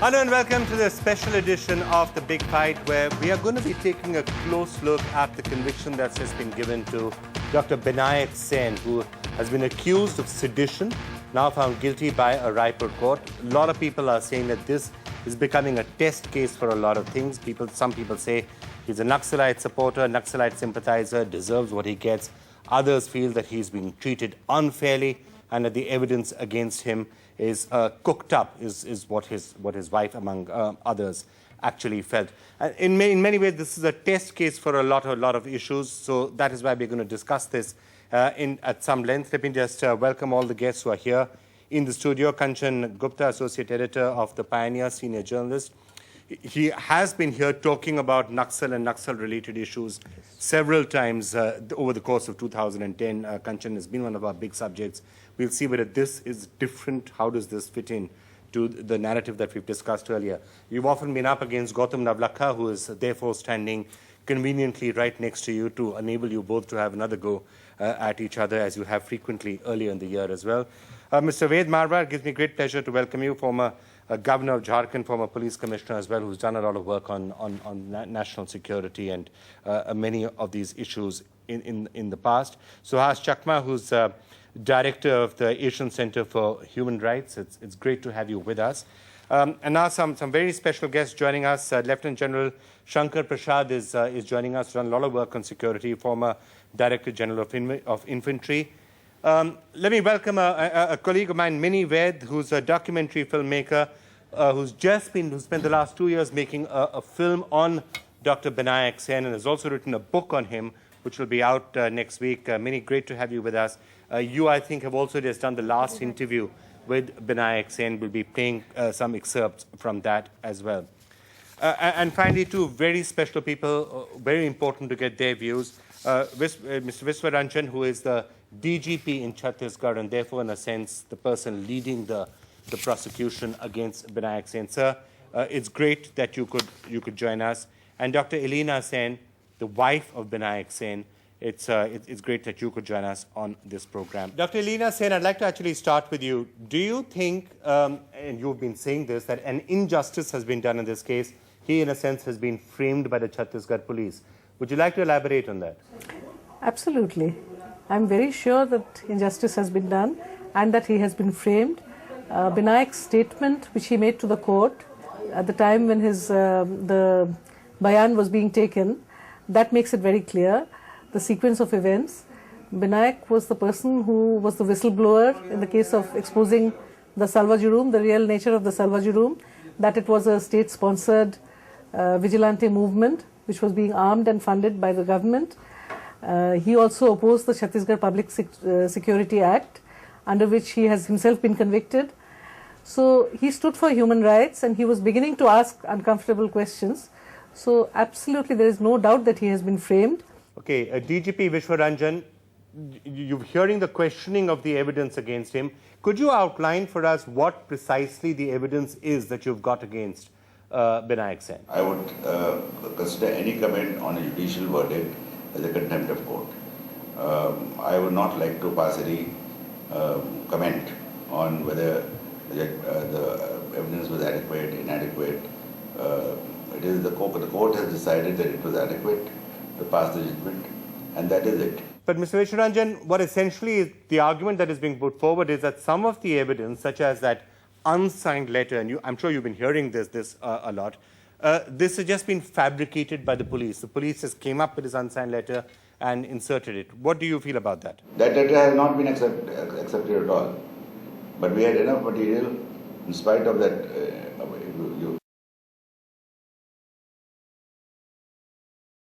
Hello and welcome to the special edition of The Big Fight, where we are going to be taking a close look at the conviction that has been given to Dr Binayak Sen, who has been accused of sedition, now found guilty by a Raipur court. A lot of people are saying that this is becoming a test case for a lot of things. Some people say he's a Naxalite supporter, Naxalite sympathizer, deserves what he gets. Others feel that he's being treated unfairly and that the evidence against him is cooked up, is what his wife, among others, actually felt. In many ways, this is a test case for a lot of issues. So that is why we're going to discuss this at some length. Let me just welcome all the guests who are here in the studio. Kanchan Gupta, Associate Editor of The Pioneer, Senior Journalist. He has been here talking about Naxal and Naxal-related issues several times over the course of 2010. Kanchan has been one of our big subjects. We'll see whether this is different. How does this fit in to the narrative that we've discussed earlier? You've often been up against Gautam Navlakha, who is therefore standing conveniently right next to you to enable you both to have another go at each other, as you have frequently earlier in the year as well. Mr. Ved Marwar, it gives me great pleasure to welcome you, former Governor of Jharkhand, former police commissioner as well, who's done a lot of work on national security and many of these issues in the past. Suhas Chakma, who's Director of the Asian Center for Human Rights. It's great to have you with us. And now some very special guests joining us. Lieutenant General Shankar Prasad is joining us, done a lot of work on security, former Director General of Infantry. Let me welcome a colleague of mine, Mini Ved, who's a documentary filmmaker, who's spent the last 2 years making a film on Dr Binayak Sen, and has also written a book on him, which will be out next week. Mini, great to have you with us. You, I think, have also just done the last interview with Binayak Sen. We'll be playing some excerpts from that as well. And finally, two very special people, very important to get their views. Mr. Viswaranjan, who is the DGP in Chhattisgarh, and therefore, in a sense, the person leading the prosecution against Binayak Sen. Sir, it's great that you could join us. And Dr. Elena Sen, the wife of Binayak Sen, it's great that you could join us on this program. Dr. Elena Sen, I'd like to actually start with you. Do you think, and you've been saying this, that an injustice has been done in this case? He, in a sense, has been framed by the Chhattisgarh police. Would you like to elaborate on that? Absolutely. I'm very sure that injustice has been done and that he has been framed. Binayak's statement, which he made to the court at the time when the bayan was being taken, that makes it very clear. The sequence of events. Binayak was the person who was the whistleblower in the case of exposing the Salva Jurumum, the real nature of the Salva Jurumum, that it was a state-sponsored vigilante movement which was being armed and funded by the government. He also opposed the Chhattisgarh Public Security Act, under which he has himself been convicted. So he stood for human rights and he was beginning to ask uncomfortable questions. So absolutely there is no doubt that he has been framed. Okay, DGP Vishwaranjan, you're hearing the questioning of the evidence against him. Could you outline for us what precisely the evidence is that you've got against Binayak Sen? I would consider any comment on a judicial verdict as a contempt of court. I would not like to pass any comment on whether the evidence was adequate, inadequate. It is the court has decided that it was adequate to pass the judgment, and that is it. But Mr. Vishwaranjan, what essentially is the argument that is being put forward is that some of the evidence, such as that unsigned letter, and I'm sure you've been hearing this a lot, this has just been fabricated by the police. The police just came up with this unsigned letter and inserted it. What do you feel about that? That letter has not been accepted at all. But we had enough material, in spite of that,